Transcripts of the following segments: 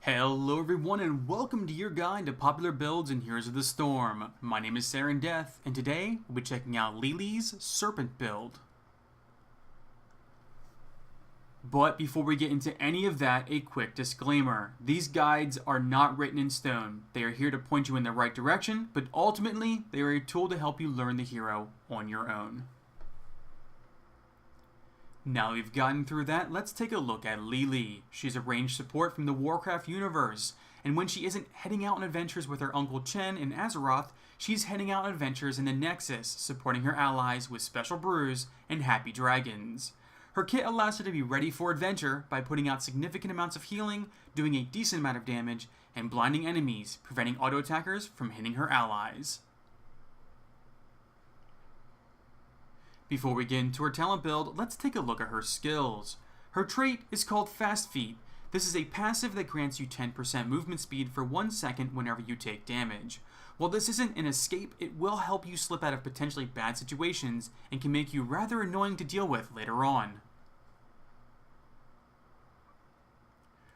Hello everyone and welcome to your guide to popular builds and Heroes of the Storm. My name is Serpent, and today we'll be checking out Li Li's Serpent build. But before we get into any of that, a quick disclaimer. These guides are not written in stone. They are here to point you in the right direction, but ultimately they are a tool to help you learn the hero on your own. Now we've gotten through that, let's take a look at Li Li. She's a ranged support from the Warcraft universe, and when she isn't heading out on adventures with her Uncle Chen in Azeroth, she's heading out on adventures in the Nexus, supporting her allies with special brews and happy dragons. Her kit allows her to be ready for adventure by putting out significant amounts of healing, doing a decent amount of damage, and blinding enemies, preventing auto attackers from hitting her allies. Before we get into her talent build, let's take a look at her skills. Her trait is called Fast Feet. This is a passive that grants you 10% movement speed for 1 second whenever you take damage. While this isn't an escape, it will help you slip out of potentially bad situations and can make you rather annoying to deal with later on.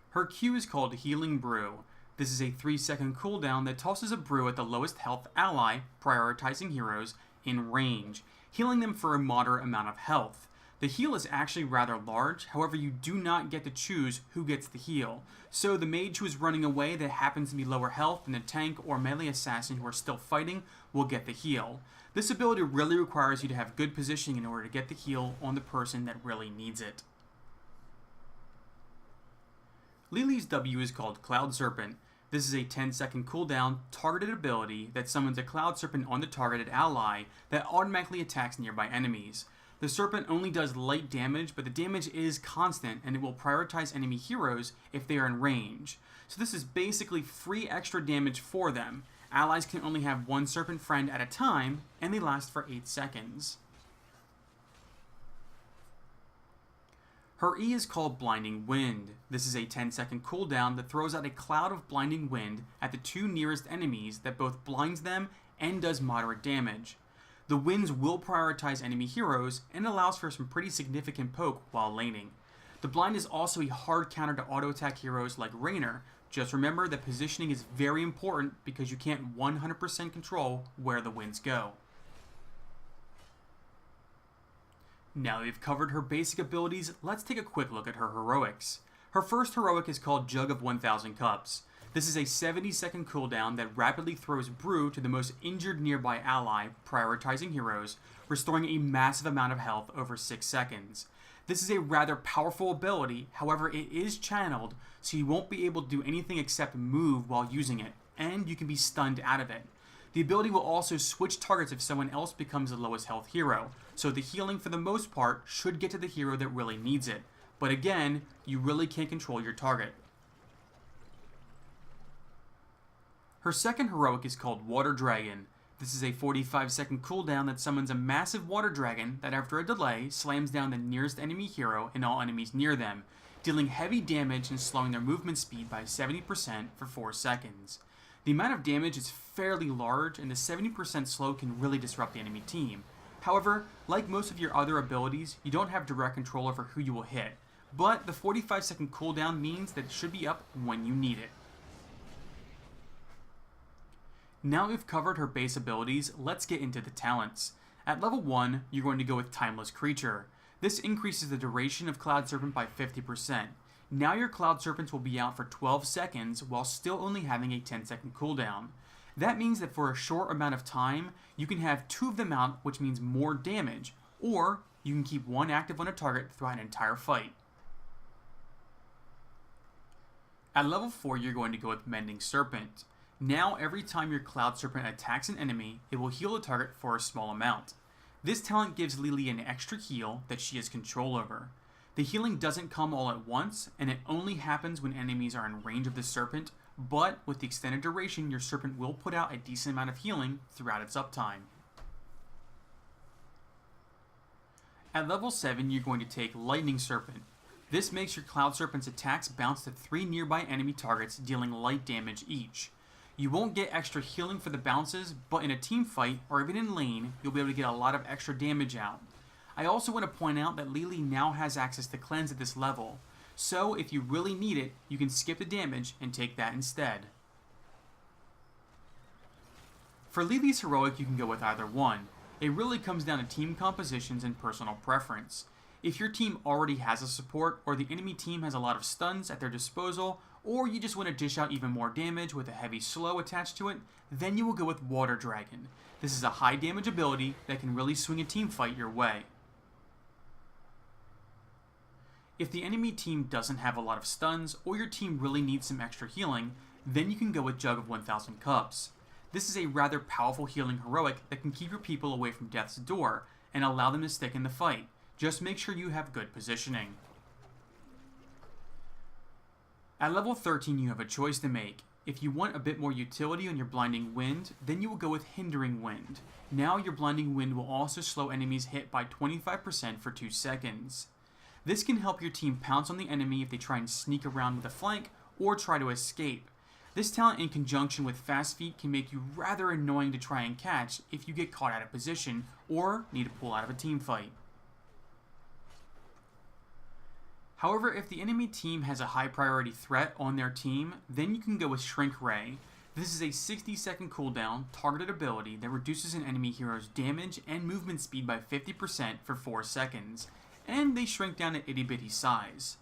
Her Q is called Healing Brew. This is a 3-second cooldown that tosses a brew at the lowest health ally, prioritizing heroes, in range, healing them for a moderate amount of health. The heal is actually rather large, however you do not get to choose who gets the heal. So the mage who is running away that happens to be lower health than the tank or melee assassin who are still fighting will get the heal. This ability really requires you to have good positioning in order to get the heal on the person that really needs it. Li Li's W is called Cloud Serpent. This is a 10-second cooldown targeted ability that summons a Cloud Serpent on the targeted ally that automatically attacks nearby enemies. The Serpent only does light damage, but the damage is constant and it will prioritize enemy heroes if they are in range. So this is basically free extra damage for them. Allies can only have one Serpent friend at a time and they last for 8 seconds. Her E is called Blinding Wind. This is a 10-second cooldown that throws out a cloud of blinding wind at the two nearest enemies that both blinds them and does moderate damage. The winds will prioritize enemy heroes and allows for some pretty significant poke while laning. The blind is also a hard counter to auto attack heroes like Raynor. Just remember that positioning is very important because you can't 100% control where the winds go. Now that we've covered her basic abilities, let's take a quick look at her heroics. Her first heroic is called Jug of 1000 Cups. This is a 70-second cooldown that rapidly throws brew to the most injured nearby ally, prioritizing heroes, restoring a massive amount of health over 6 seconds. This is a rather powerful ability, however it is channeled, so you won't be able to do anything except move while using it, and you can be stunned out of it. The ability will also switch targets if someone else becomes the lowest health hero, so the healing for the most part should get to the hero that really needs it. But again, you really can't control your target. Her second heroic is called Water Dragon. This is a 45-second cooldown that summons a massive water dragon that after a delay slams down the nearest enemy hero and all enemies near them, dealing heavy damage and slowing their movement speed by 70% for 4 seconds. The amount of damage is fairly large and the 70% slow can really disrupt the enemy team. However, like most of your other abilities, you don't have direct control over who you will hit, but the 45-second cooldown means that it should be up when you need it. Now we've covered her base abilities, let's get into the talents. At level 1, you're going to go with Timeless Creature. This increases the duration of Cloud Serpent by 50%. Now your Cloud Serpents will be out for 12 seconds while still only having a 10-second cooldown. That means that for a short amount of time, you can have 2 of them out, which means more damage, or you can keep one active on a target throughout an entire fight. At level 4, you're going to go with Mending Serpent. Now every time your Cloud Serpent attacks an enemy, it will heal the target for a small amount. This talent gives Li Li an extra heal that she has control over. The healing doesn't come all at once, and it only happens when enemies are in range of the Serpent, but with the extended duration, your Serpent will put out a decent amount of healing throughout its uptime. At level 7, you're going to take Lightning Serpent. This makes your Cloud Serpent's attacks bounce to 3 nearby enemy targets, dealing light damage each. You won't get extra healing for the bounces, but in a team fight, or even in lane, you'll be able to get a lot of extra damage out. I also want to point out that Li Li now has access to cleanse at this level, so if you really need it, you can skip the damage and take that instead. For Li Li's heroic, you can go with either one. It really comes down to team compositions and personal preference. If your team already has a support, or the enemy team has a lot of stuns at their disposal, or you just want to dish out even more damage with a heavy slow attached to it, then you will go with Water Dragon. This is a high damage ability that can really swing a team fight your way. If the enemy team doesn't have a lot of stuns, or your team really needs some extra healing, then you can go with Jug of 1000 Cups. This is a rather powerful healing heroic that can keep your people away from death's door and allow them to stick in the fight. Just make sure you have good positioning. At level 13 you have a choice to make. If you want a bit more utility on your Blinding Wind, then you will go with Hindering Wind. Now your Blinding Wind will also slow enemies hit by 25% for 2 seconds. This can help your team pounce on the enemy if they try and sneak around with a flank or try to escape. This talent in conjunction with Fast Feet can make you rather annoying to try and catch if you get caught out of position or need to pull out of a team fight. However, if the enemy team has a high priority threat on their team, then you can go with Shrink Ray. This is a 60-second cooldown targeted ability that reduces an enemy hero's damage and movement speed by 50% for 4 seconds, and they shrink down to itty-bitty size.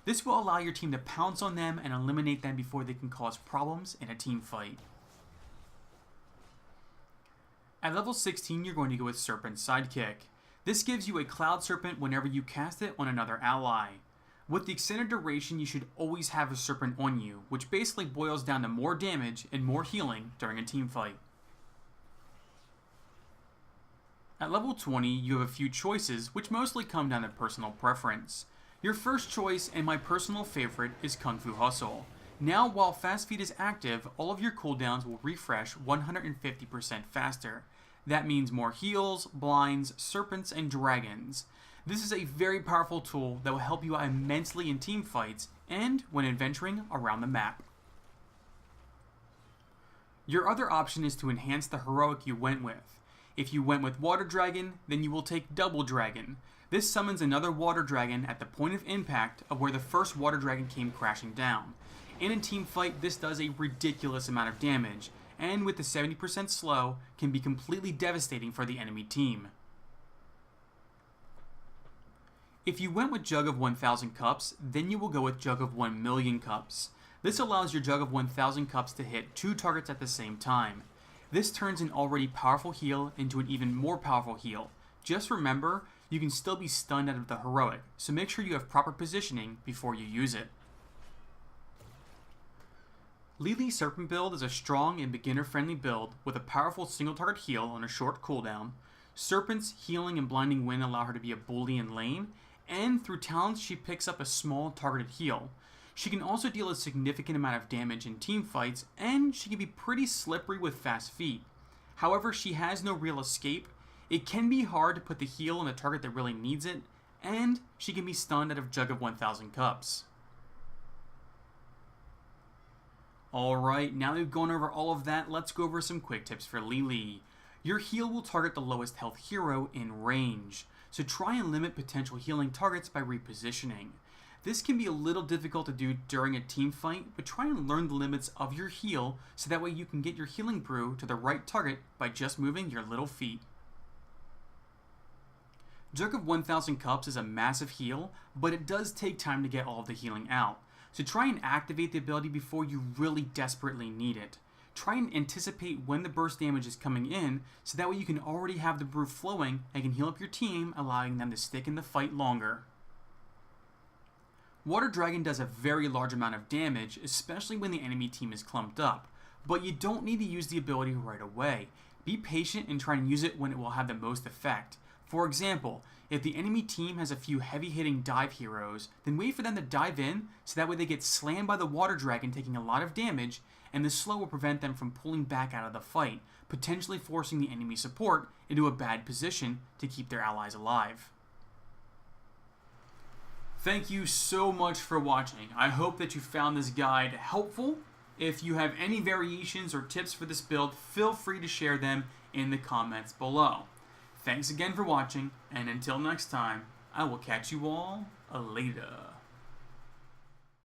This will allow your team to pounce on them and eliminate them before they can cause problems in a team fight. At level 16, you're going to go with Serpent Sidekick. This gives you a Cloud Serpent whenever you cast it on another ally. With the extended duration, you should always have a Serpent on you, which basically boils down to more damage and more healing during a team fight. At level 20, you have a few choices, which mostly come down to personal preference. Your first choice, and my personal favorite, is Kung Fu Hustle. Now, while Fast Feet is active, all of your cooldowns will refresh 150% faster. That means more heals, blinds, serpents, and dragons. This is a very powerful tool that will help you out immensely in team fights and when adventuring around the map. Your other option is to enhance the heroic you went with. If you went with Water Dragon, then you will take Double Dragon. This summons another Water Dragon at the point of impact of where the first Water Dragon came crashing down. In a team fight, this does a ridiculous amount of damage, and with the 70% slow, can be completely devastating for the enemy team. If you went with Jug of 1000 Cups, then you will go with Jug of 1,000,000 Cups. This allows your Jug of 1000 Cups to hit 2 targets at the same time. This turns an already powerful heal into an even more powerful heal. Just remember, you can still be stunned out of the heroic, so make sure you have proper positioning before you use it. Li Li Serpent build is a strong and beginner-friendly build with a powerful single-target heal on a short cooldown. Serpent's healing and Blinding Wind allow her to be a bully in lane, and through talents she picks up a small targeted heal. She can also deal a significant amount of damage in team fights, and she can be pretty slippery with Fast Feet. However, she has no real escape. It can be hard to put the heal on a target that really needs it, and she can be stunned out of Jug of 1000 Cups. Alright, now that we've gone over all of that, let's go over some quick tips for Li Li. Your heal will target the lowest health hero in range, so try and limit potential healing targets by repositioning. This can be a little difficult to do during a team fight, but try and learn the limits of your heal so that way you can get your healing brew to the right target by just moving your little feet. Jug of 1000 Cups is a massive heal, but it does take time to get all of the healing out, so try and activate the ability before you really desperately need it. Try and anticipate when the burst damage is coming in, so that way you can already have the brew flowing and can heal up your team, allowing them to stick in the fight longer. Water Dragon does a very large amount of damage, especially when the enemy team is clumped up, but you don't need to use the ability right away. Be patient and try and use it when it will have the most effect. For example, if the enemy team has a few heavy-hitting dive heroes, then wait for them to dive in so that way they get slammed by the Water Dragon taking a lot of damage, and the slow will prevent them from pulling back out of the fight, potentially forcing the enemy support into a bad position to keep their allies alive. Thank you so much for watching. I hope that you found this guide helpful. If you have any variations or tips for this build, feel free to share them in the comments below. Thanks again for watching, and until next time, I will catch you all later.